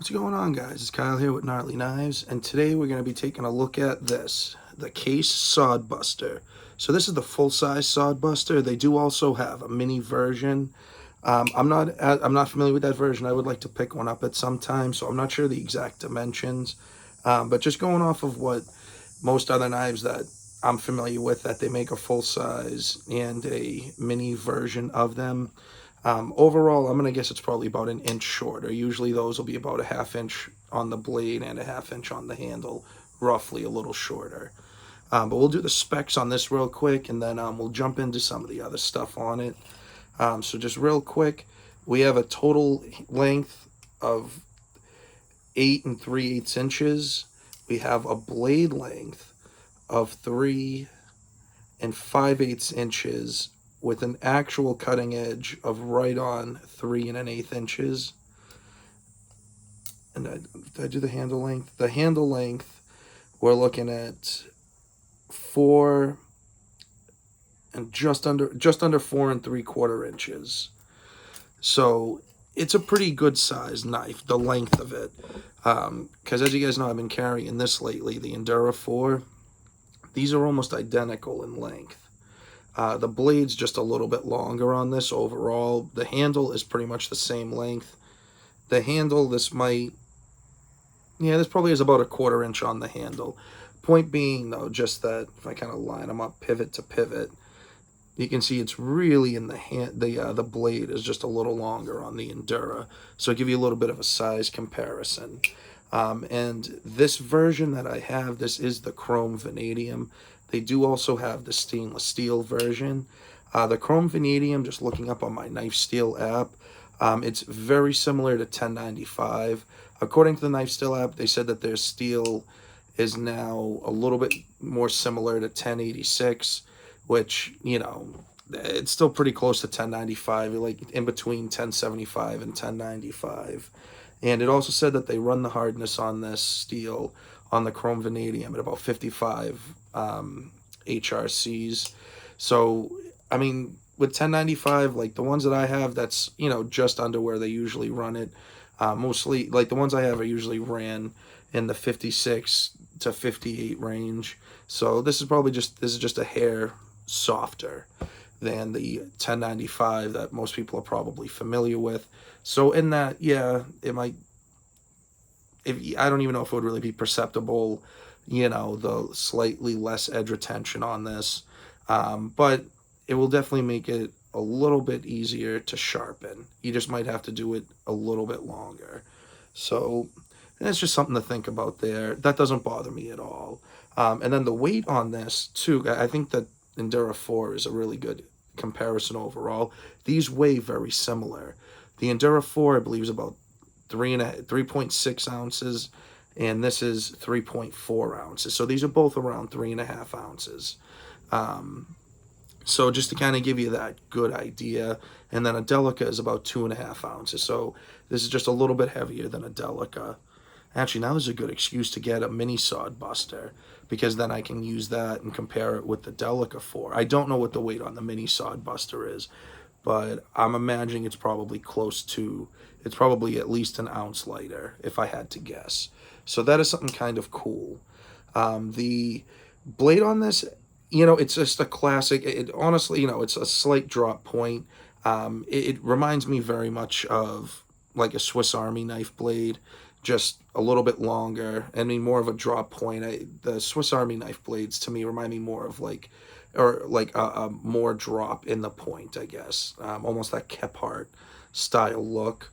What's going on, guys? It's Kyle here with Gnarly Knives, and today we're going to be taking a look at this, the Case Sodbuster. So this is the full-size Sodbuster. They do also have a mini version. I'm not familiar with that version. I would like to pick one up at some time, so I'm not sure the exact dimensions. But just going off of what most other knives that I'm familiar with, that they make a full-size and a mini version of them. Overall, I'm going to guess it's probably about an inch shorter. Usually those will be about a ½ inch on the blade and a ½ inch on the handle, roughly a little shorter. But we'll do the specs on this real quick, and then we'll jump into some of the other stuff on it. So just real quick, we have a total length of 8 3/8 inches. We have a blade length of 3 5/8 inches with an actual cutting edge of right on 3 1/8 inches. And did I do the handle length? The handle length, we're looking at 4 and just under 4 3/4 inches. So it's a pretty good size knife, the length of it. Because as you guys know, I've been carrying this lately, the Endura 4. These are almost identical in length. The blade's just a little bit longer on this overall. The handle is pretty much the same length. The handle, this probably is about a 1/4 inch on the handle. Point being, though, just that if I kind of line them up pivot to pivot, you can see it's really in the hand. The blade is just a little longer on the Endura, so I'll give you a little bit of a size comparison. And this version that I have, this is the chrome vanadium. They do also have the stainless steel version. The chrome vanadium, just looking up on my Knife Steel app, it's very similar to 1095. According to the Knife Steel app, they said that their steel is now a little bit more similar to 1086, which, you know, it's still pretty close to 1095, like in between 1075 and 1095. And it also said that they run the hardness on this steel, on the chrome vanadium, at about 55 HRCs. So, I mean, with 1095, like the ones that I have, that's, you know, just under where they usually run it. Mostly, like the ones I have are usually ran in the 56 to 58 range. So this is just a hair softer than the 1095 that most people are probably familiar with. So in that, yeah, it might, I don't even know if it would really be perceptible, you know, the slightly less edge retention on this. But it will definitely make it a little bit easier to sharpen. You just might have to do it a little bit longer. So that's just something to think about there. That doesn't bother me at all. And then the weight on this, too, I think that Endura 4 is a really good comparison overall. These weigh very similar. The Endura 4, I believe, is about 3.6 ounces, and this is 3.4 ounces. So these are both around 3.5 ounces. So just to kind of give you that good idea. And then a Delica is about 2.5 ounces. So this is just a little bit heavier than a Delica. Actually, now there's a good excuse to get a mini Sodbuster, because then I can use that and compare it with the Delica 4. I don't know what the weight on the mini Sodbuster is, but I'm imagining it's probably it's probably at least an ounce lighter, if I had to guess. So that is something kind of cool. The blade on this, you know, it's just a classic. Honestly, you know, it's a slight drop point. It reminds me very much of like a Swiss Army knife blade, just a little bit longer. I mean, more of a drop point. The Swiss Army knife blades to me remind me more of like a more drop in the point, I guess. Almost that Kephart style look.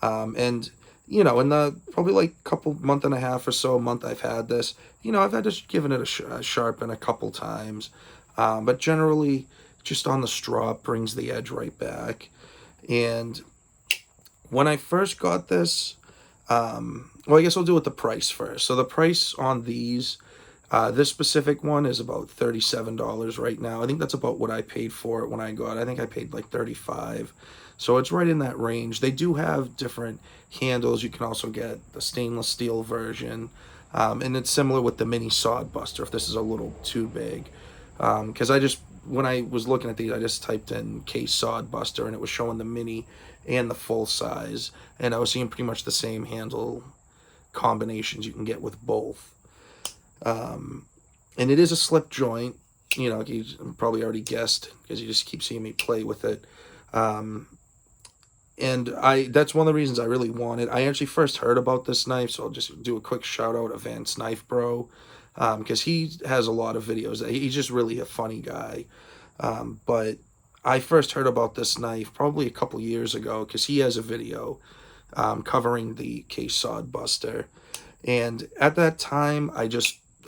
And, you know, in the probably like month and a half or so, month I've had this, you know, I've had to given it a sharpen a couple times. But generally, just on the strop, brings the edge right back. And when I first got this, well, I guess I'll do with the price first. So the price on these, this specific one is about $37 right now. I think that's about what I paid for it when I got it. I think I paid like $35. So it's right in that range. They do have different handles. You can also get the stainless steel version. And it's similar with the mini Sodbuster if this is a little too big. Because I just when I was looking at these, I just typed in case Sodbuster, and it was showing the mini and the full size, and I was seeing pretty much the same handle combinations you can get with both. And it is a slip joint, you know, you probably already guessed because you just keep seeing me play with it. And that's one of the reasons I really wanted. I actually first heard about this knife, so I'll just do a quick shout out Advanced Knife Bro, because he has a lot of videos. He's just really a funny guy. But I first heard about this knife probably a couple years ago because he has a video covering the case Sodbuster. And at that time,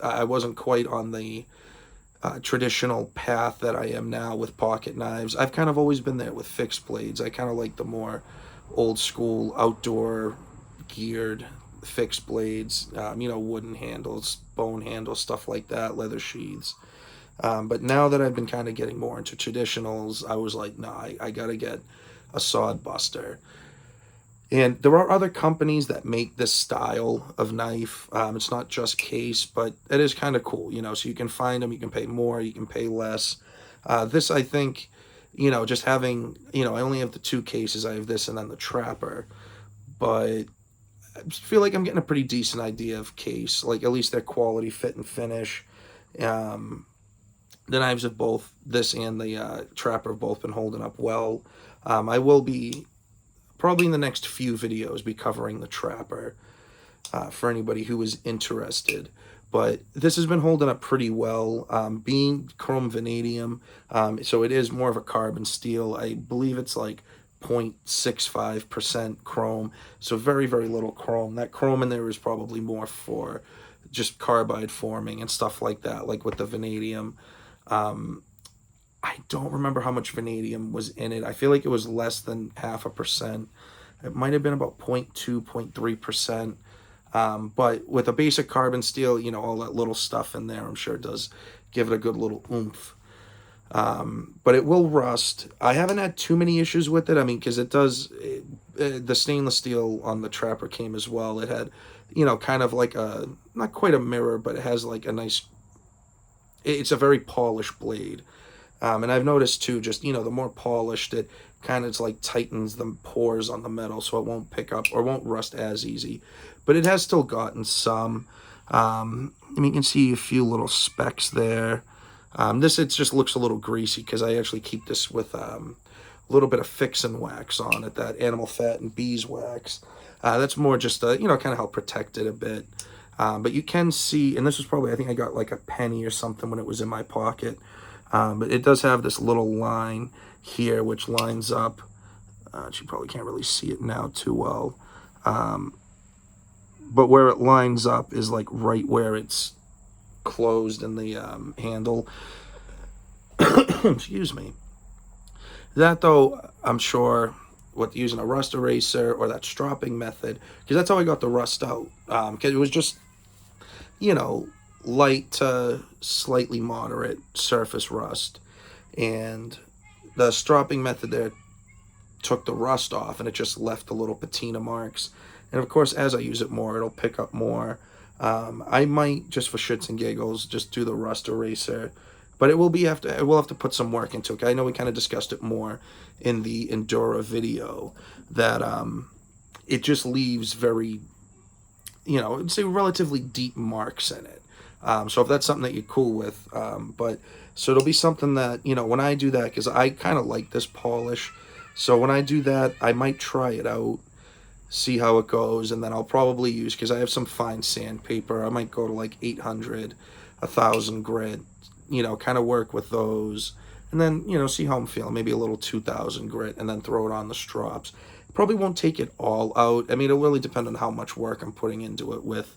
I wasn't quite on the traditional path that I am now with pocket knives. I've kind of always been there with fixed blades. I kind of like the more old school outdoor geared fixed blades, you know, wooden handles, bone handles, stuff like that, leather sheaths. But now that I've been kind of getting more into traditionals, I was like, nah, I gotta get a Sodbuster. And there are other companies that make this style of knife. It's not just Case, but it is kind of cool, you know, so you can find them, you can pay more, you can pay less. This, I think, you know, just having, you know, I only have the two cases. I have this and then the Trapper. But I feel like I'm getting a pretty decent idea of Case, like at least their quality, fit, and finish. The knives of both this and the Trapper have both been holding up well. I will be probably in the next few videos be covering the Trapper for anybody who is interested. But this has been holding up pretty well, being chrome vanadium, so it is more of a carbon steel. I believe it's like 0.65% chrome, so very, very little chrome. That chrome in there is probably more for just carbide forming and stuff like that, like with the vanadium. I don't remember how much vanadium was in it. I feel like it was less than 0.5%. It might have been about 0.2, 0.3%. But with a basic carbon steel, you know, all that little stuff in there, I'm sure it does give it a good little oomph. But it will rust. I haven't had too many issues with it. I mean, because the stainless steel on the Trapper came as well. It had, you know, kind of like not quite a mirror, but it has like a nice, it's a very polished blade. And I've noticed too, just, you know, the more polished it kind of like tightens the pores on the metal so it won't pick up or won't rust as easy. But it has still gotten some. I mean, you can see a few little specks there. It just looks a little greasy because I actually keep this with a little bit of fixin' wax on it, that animal fat and beeswax. That's more just, you know, kind of help protect it a bit. But you can see, and this was probably, I think I got like a penny or something when it was in my pocket. But it does have this little line here which lines up. You probably can't really see it now too well. But where it lines up is like right where it's closed in the handle. Excuse me. That though, I'm sure with using a rust eraser or that stropping method, because that's how I got the rust out. Because it was just, you know, light to slightly moderate surface rust, and the stropping method there took the rust off and it just left the little patina marks. And of course, as I use it more, it'll pick up more. I might, just for shits and giggles, just do the rust eraser, but it will have to put some work into it. I know we kind of discussed it more in the Endura video, that it just leaves very, you know, I'd say relatively deep marks in it. So if that's something that you're cool with, so it'll be something that, you know, when I do that, because I kind of like this polish, so when I do that, I might try it out, see how it goes, and then I'll probably use, because I have some fine sandpaper, I might go to like 800, 1,000 grit, you know, kind of work with those, and then, you know, see how I'm feeling, maybe a little 2,000 grit, and then throw it on the strops. Probably won't take it all out. I mean, it'll really depend on how much work I'm putting into it with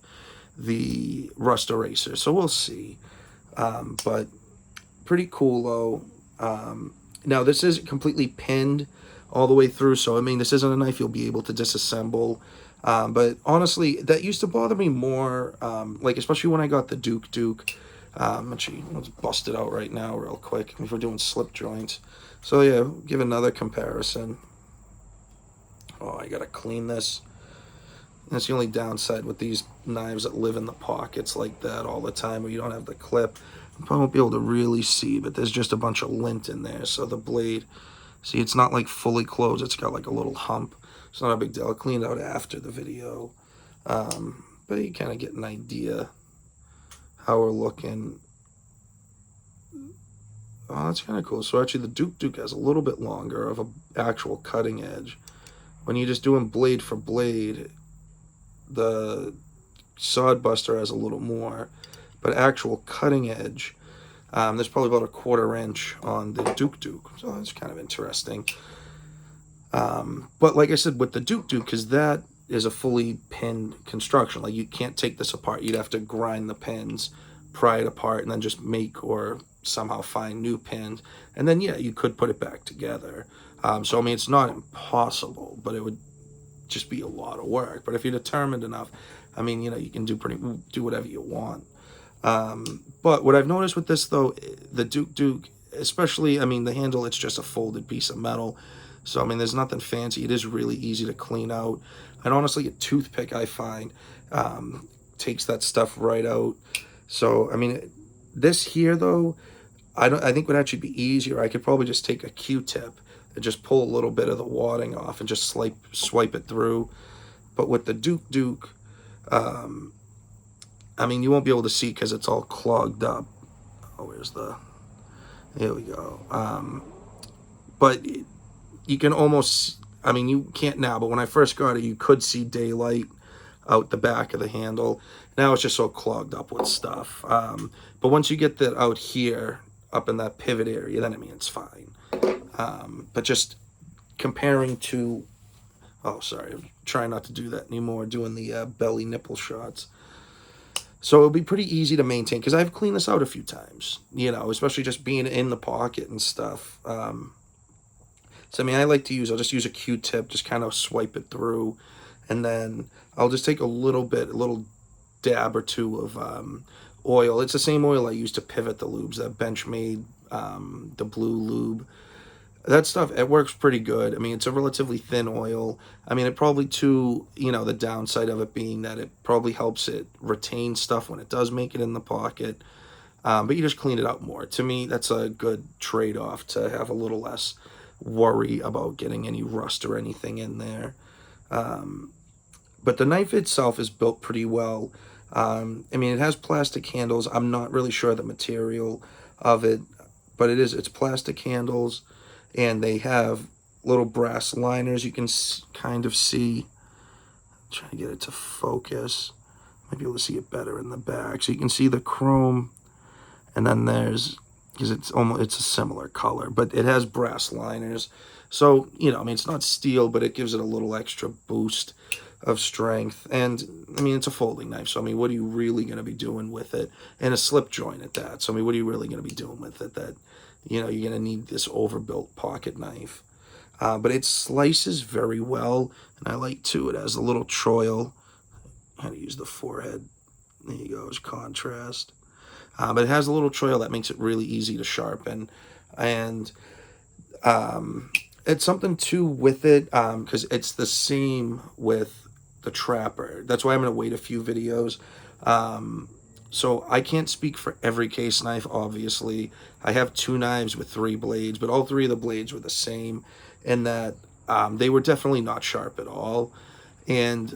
the rust eraser, so we'll see. But pretty cool though. Now this is completely pinned all the way through, so I mean, this isn't a knife you'll be able to disassemble. But honestly, that used to bother me more, like especially when I got the Duke. Actually, let's bust it out right now real quick if we're doing slip joints. So yeah, give another comparison. Oh, I gotta clean this. That's the only downside with these knives that live in the pockets like that all the time, where you don't have the clip. probably won't be able to really see, but there's just a bunch of lint in there. So the blade, see, it's not like fully closed. It's got like a little hump. It's not a big deal. I'll clean it out after the video. But you kind of get an idea how we're looking. Oh, that's kind of cool. So actually the Duke has a little bit longer of a actual cutting edge. When you're just doing blade for blade, the Sodbuster has a little more. But actual cutting edge, there's probably about a 1/4 inch on the Duke. So that's kind of interesting. But like I said, with the Duke, because that is a fully pinned construction. Like you can't take this apart. You'd have to grind the pins, pry it apart, and then just make or somehow find new pins. And then, yeah, you could put it back together. So, I mean, it's not impossible, but it would just be a lot of work. But if you're determined enough, I mean, you know, you can do whatever you want. But what I've noticed with this, though, the Duke, especially, I mean, the handle, it's just a folded piece of metal. So, I mean, there's nothing fancy. It is really easy to clean out. And honestly, a toothpick, I find, takes that stuff right out. So, I mean, this here, though, I think would actually be easier. I could probably just take a Q-tip and just pull a little bit of the wadding off and just swipe it through. But with the Duke, I mean, you won't be able to see because it's all clogged up. Oh, here we go. But you can almost, I mean, you can't now, but when I first got it, you could see daylight out the back of the handle. Now it's just so clogged up with stuff. But once you get that out here, up in that pivot area, then I mean, it's fine. But just comparing to, oh, sorry, I'm trying not to do that anymore, doing the belly nipple shots. So it'll be pretty easy to maintain, because I've cleaned this out a few times, you know, especially just being in the pocket and stuff. So, I mean, I'll just use a Q-tip, just kind of swipe it through, and then I'll just take a little dab or two of oil. It's the same oil I use to pivot the lubes, that Benchmade, the blue lube. That stuff, it works pretty good. I mean, it's a relatively thin oil. I mean, it probably too, you know, the downside of it being that it probably helps it retain stuff when it does make it in the pocket. But you just clean it out more. To me, that's a good trade-off, to have a little less worry about getting any rust or anything in there. But the knife itself is built pretty well. I mean, it has plastic handles. I'm not really sure the material of it, but it's plastic handles, and they have little brass liners. You can kind of see, I'm trying to get it to focus. Might be able to see it better in the back. So you can see the chrome, and then because it's a similar color, but it has brass liners. So, you know, I mean, it's not steel, but it gives it a little extra boost of strength. And I mean, it's a folding knife, so I mean, what are you really going to be doing with it? And a slip joint at that. So I mean, what are you really going to be doing with it? That, you know, you're going to need this overbuilt pocket knife. But it slices very well, and I like too, it has a little choil. How to use the forehead. There you go, as contrast. But it has a little choil that makes it really easy to sharpen. And it's something too with it, because it's the same with the Trapper. That's why I'm going to wait a few videos. So I can't speak for every case knife, obviously. I have 2 knives with 3 blades, but all 3 of the blades were the same in that they were definitely not sharp at all. And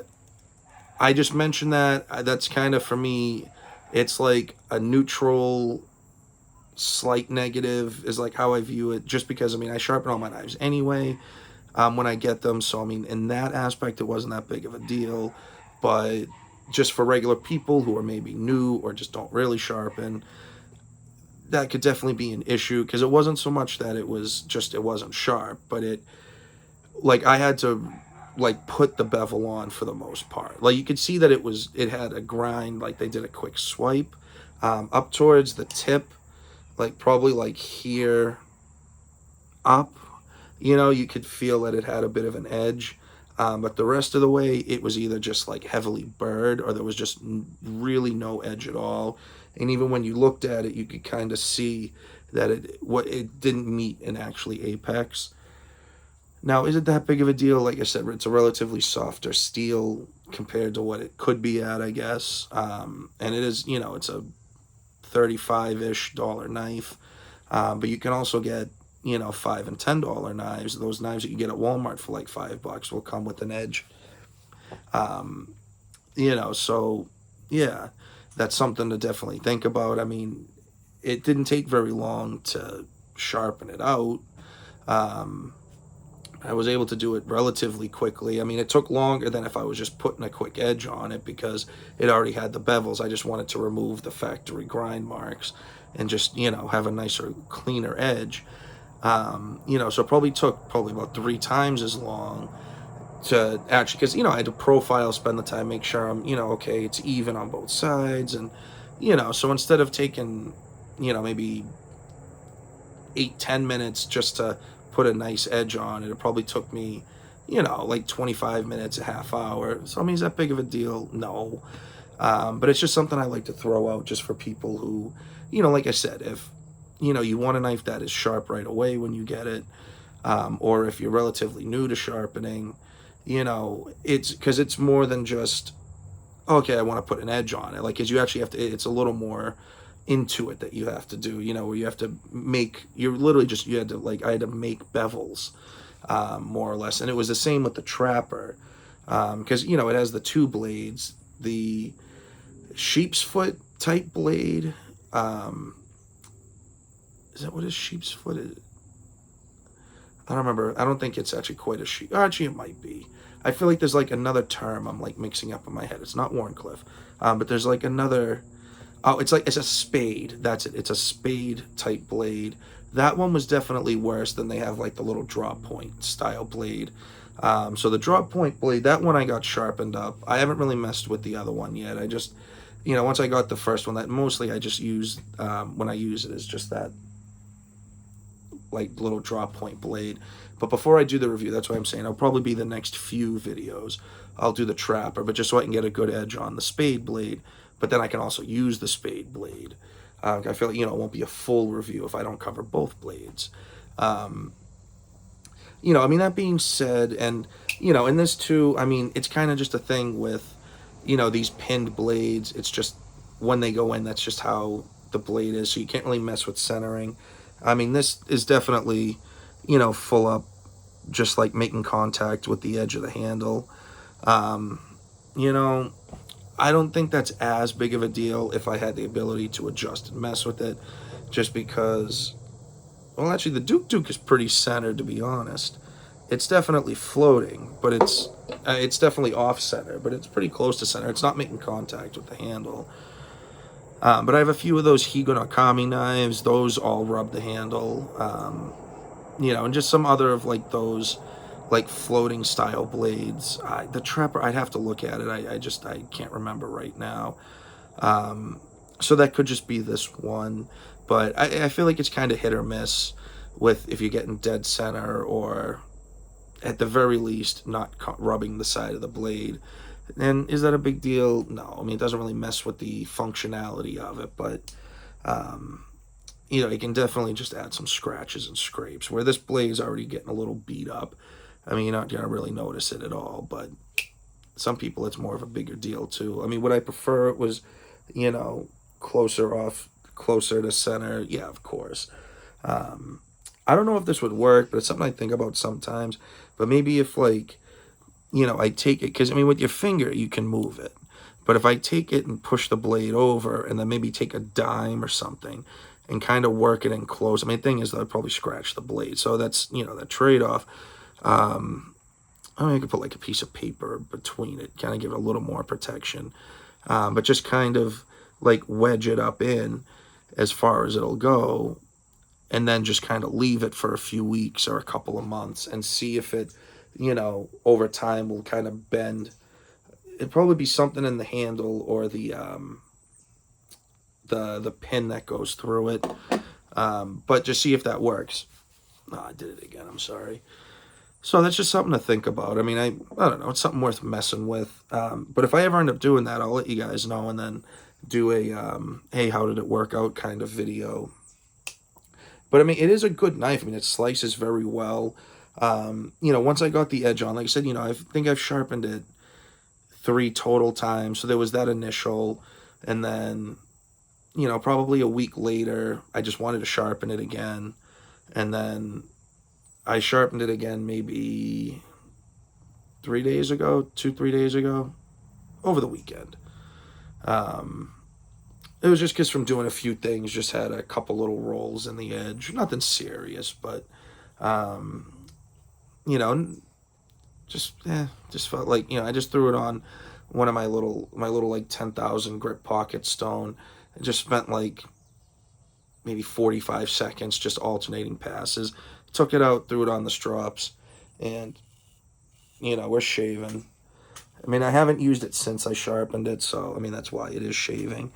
I just mentioned that. That's kind of, for me, it's like a neutral, slight negative is like how I view it, just because, I mean, I sharpen all my knives anyway when I get them. So, I mean, in that aspect, it wasn't that big of a deal. But just for regular people who are maybe new or just don't really sharpen, that could definitely be an issue, because it wasn't so much that it wasn't sharp, but like, I had to, like, put the bevel on for the most part. Like, you could see that it had a grind, like they did a quick swipe up towards the tip, like probably like here up, you know, you could feel that it had a bit of an edge. But the rest of the way, it was either just like heavily burred, or there was just really no edge at all. And even when you looked at it, you could kind of see that it didn't meet an actually apex. Now, is it that big of a deal? Like I said, it's a relatively softer steel compared to what it could be at, I guess. And it is, you know, it's a $35-ish knife. But you can also get, you know, $5 and $10 knives. Those knives that you get at Walmart for like $5 will come with an edge. You know, so yeah, that's something to definitely think about. I mean, it didn't take very long to sharpen it out. I was able to do it relatively quickly. I mean, it took longer than if I was just putting a quick edge on it because it already had the bevels. I just wanted to remove the factory grind marks and just, you know, have a nicer, cleaner edge. You know, so it probably took about 3 times as long to actually, because, you know, I had to profile, spend the time, make sure I'm, you know, okay, it's even on both sides. And, you know, so instead of taking, you know, maybe 8-10 minutes just to put a nice edge on it, it probably took me, you know, like 25 minutes, a half hour. So I mean, is that big of a deal? No. But it's just something I like to throw out just for people who, you know, like I said, if, you know, you want a knife that is sharp right away when you get it, or if you're relatively new to sharpening, you know, it's because it's more than just, okay, I want to put an edge on it. Like, because you actually have to, it's a little more into it that you have to do, you know, where you have to make, you're literally just, you had to, like, I had to make bevels, more or less. And it was the same with the Trapper, because, you know, it has the 2 blades, the sheep's foot type blade. Is that what is sheep's foot? I don't remember. I don't think it's actually quite a sheep. Actually, it might be. I feel like there's like another term I'm like mixing up in my head. It's not Warncliffe, but there's like another. Oh, it's like, it's a spade. That's it. It's a spade type blade. That one was definitely worse than they have like the little drop point style blade. So the drop point blade, that one I got sharpened up. I haven't really messed with the other one yet. I just, you know, once I got the first one, that mostly I just use, when I use it, is just that like little drop point blade. But before I do the review, that's why I'm saying I'll probably be the next few videos, I'll do the Trapper, but just so I can get a good edge on the spade blade. But then I can also use the spade blade. I feel like, you know, it won't be a full review if I don't cover both blades. You know, I mean, that being said, and, you know, in this too, I mean, it's kind of just a thing with, you know, these pinned blades. It's just when they go in, that's just how the blade is. So you can't really mess with centering. I mean, this is definitely, you know, full up, just like making contact with the edge of the handle. You know, I don't think that's as big of a deal if I had the ability to adjust and mess with it, just because, well, actually, the Duke is pretty centered, to be honest. It's definitely floating, but it's definitely off center, but it's pretty close to center. It's not making contact with the handle. But I have a few of those Higo no Kami knives. Those all rub the handle. You know, and just some other of like those like floating style blades. The Trapper, I'd have to look at it. I can't remember right now. So that could just be this one. But I feel like it's kind of hit or miss with if you're getting dead center, or at the very least not rubbing the side of the blade. And is that a big deal? No. I mean, it doesn't really mess with the functionality of it, but you know, it can definitely just add some scratches and scrapes, where this blade is already getting a little beat up. I mean, you're not going to really notice it at all, but some people it's more of a bigger deal too. I mean, would I prefer it was, you know, closer to center? Yeah, of course. I don't know if this would work, but it's something I think about sometimes. But maybe if, like, you know, I take it, because I mean, with your finger you can move it, but if I take it and push the blade over and then maybe take a dime or something and kind of work it in close, I mean, the thing is that I'd probably scratch the blade, so that's, you know, the trade-off. I mean, I could put like a piece of paper between it, kind of give it a little more protection, but just kind of like wedge it up in as far as it'll go, and then just kind of leave it for a few weeks or a couple of months and see if it, you know, over time will kind of bend. It'd probably be something in the handle or the pin that goes through it, but just see if that works. Oh, I did it again, I'm sorry. So that's just something to think about. I mean, I don't know, it's something worth messing with. But if I ever end up doing that, I'll let you guys know, and then do a hey, how did it work out kind of video. But I mean, it is a good knife. I mean, it slices very well. You know, once I got the edge on, like I said, you know, I think I've sharpened it 3 total times. So there was that initial, and then, probably a week later, I just wanted to sharpen it again. And then I sharpened it again maybe 3 days ago, 3 days ago, over the weekend. Um, it was just because from doing a few things, just had a couple little rolls in the edge. Nothing serious, but, um, you know, just felt like, I just threw it on one of my little like 10,000 grit pocket stone. I just spent like maybe 45 seconds just alternating passes. Took it out, threw it on the strops, and we're shaving. I mean, I haven't used it since I sharpened it, so I mean that's why it is shaving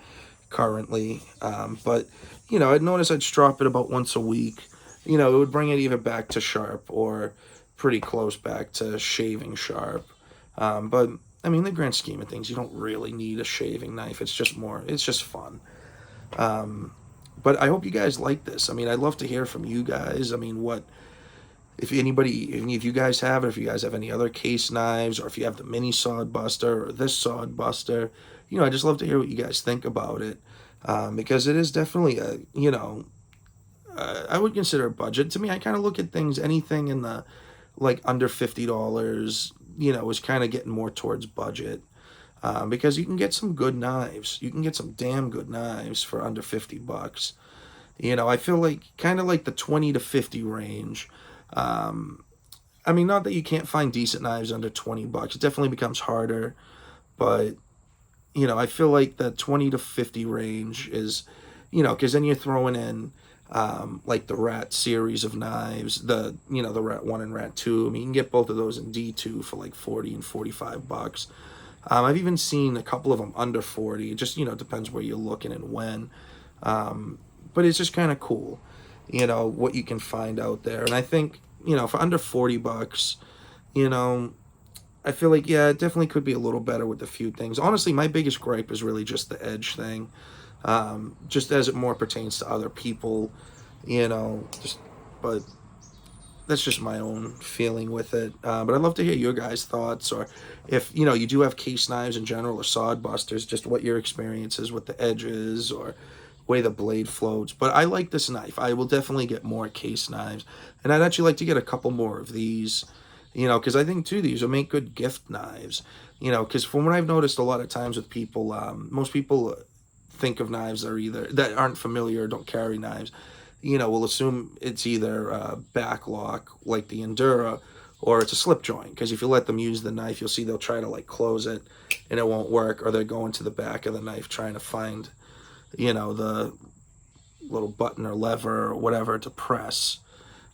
currently. But I'd notice I'd strop it about once a week. It would bring it either back to sharp or pretty close back to shaving sharp. But I mean, in the grand scheme of things, you don't really need a shaving knife. It's just fun. But I hope you guys like this. I mean, I'd love to hear from you guys. I mean, if you guys have it, if you guys have any other case knives, or if you have the mini Sodbuster or this Sodbuster, I just love to hear what you guys think about it. Because it is definitely I would consider a budget. To me, I kind of look at things, anything in the like under $50, is kind of getting more towards budget. Because you can get some good knives. You can get some damn good knives for under $50. I feel like kind of like the 20 to 50 range. I mean, not that you can't find decent knives under $20. It definitely becomes harder, but I feel like the 20 to 50 range is, because then you're throwing in like the Rat series of knives, the Rat 1 and Rat 2. I mean, you can get both of those in D2 for like 40 and $45. I've even seen a couple of them under 40. It just, depends where you're looking and when. But it's just kind of cool, what you can find out there. And I think, for under $40, I feel like, yeah, it definitely could be a little better with a few things. Honestly, my biggest gripe is really just the edge thing. Just as it more pertains to other people, but that's just my own feeling with it. But I'd love to hear your guys' thoughts, or if you do have case knives in general or Sodbusters, just what your experience is with the edges or way the blade floats. But I like this knife. I will definitely get more case knives, and I'd actually like to get a couple more of these. Because I think too these will make good gift knives. Because from what I've noticed a lot of times with people, most people think of knives that aren't familiar or don't carry knives. Will assume it's either back lock like the Endura, or it's a slip joint. Because if you let them use the knife, you'll see they'll try to like close it and it won't work, or they're going to the back of the knife trying to find, the little button or lever or whatever to press.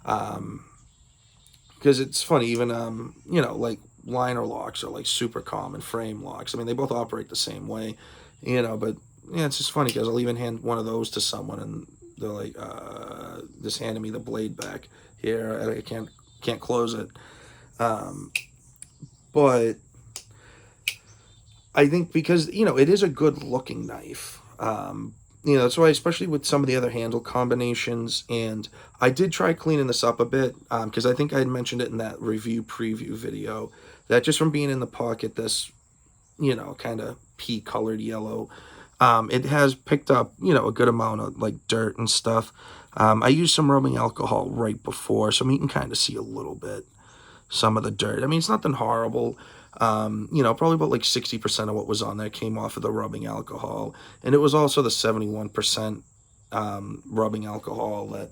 Because it's funny, even like liner locks are like super common, frame locks. I mean, they both operate the same way, but yeah, it's just funny because I'll even hand one of those to someone and they're like, just handing me the blade back here. I can't close it. But I think because, it is a good looking knife. That's why, especially with some of the other handle combinations, and I did try cleaning this up a bit, because I think I had mentioned it in that review preview video, that just from being in the pocket, this, kind of pea colored yellow, it has picked up, a good amount of like dirt and stuff. I used some rubbing alcohol right before, so you can kind of see a little bit, some of the dirt. I mean, it's nothing horrible. Probably about like 60% of what was on there came off of the rubbing alcohol. And it was also the 71% rubbing alcohol that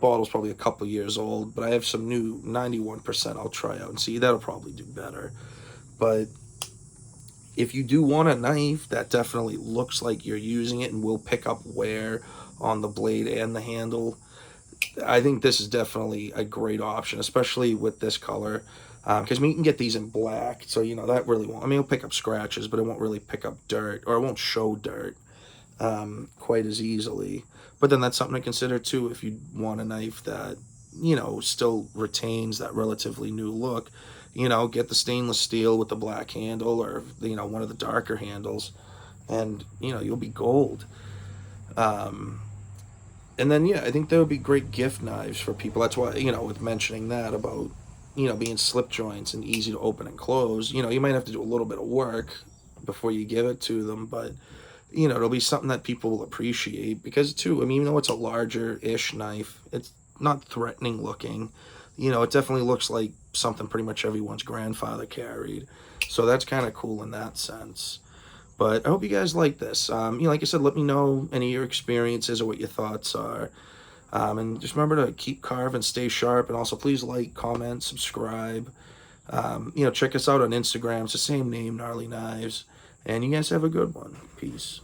bottle's probably a couple years old, but I have some new 91% I'll try out and see. That'll probably do better. But if you do want a knife that definitely looks like you're using it and will pick up wear on the blade and the handle, I think this is definitely a great option, especially with this color. Because you can get these in black, so that really won't. I mean, it'll pick up scratches, but it won't really pick up dirt, or it won't show dirt quite as easily. But then that's something to consider too if you want a knife that still retains that relatively new look. Get the stainless steel with the black handle, or one of the darker handles, and you'll be gold. And then I think there would be great gift knives for people. That's why with mentioning that about being slip joints and easy to open and close, you might have to do a little bit of work before you give it to them, but you know, it'll be something that people will appreciate because too, I mean, even though it's a larger-ish knife, it's not threatening looking. You know, it definitely looks like something pretty much everyone's grandfather carried. So that's kind of cool in that sense. But I hope you guys like this. You know, like I said, let me know any of your experiences or what your thoughts are. And just remember to keep carving, stay sharp, and also please like, comment, subscribe. You know, check us out on Instagram. It's the same name, Gnarly Knives. And you guys have a good one. Peace.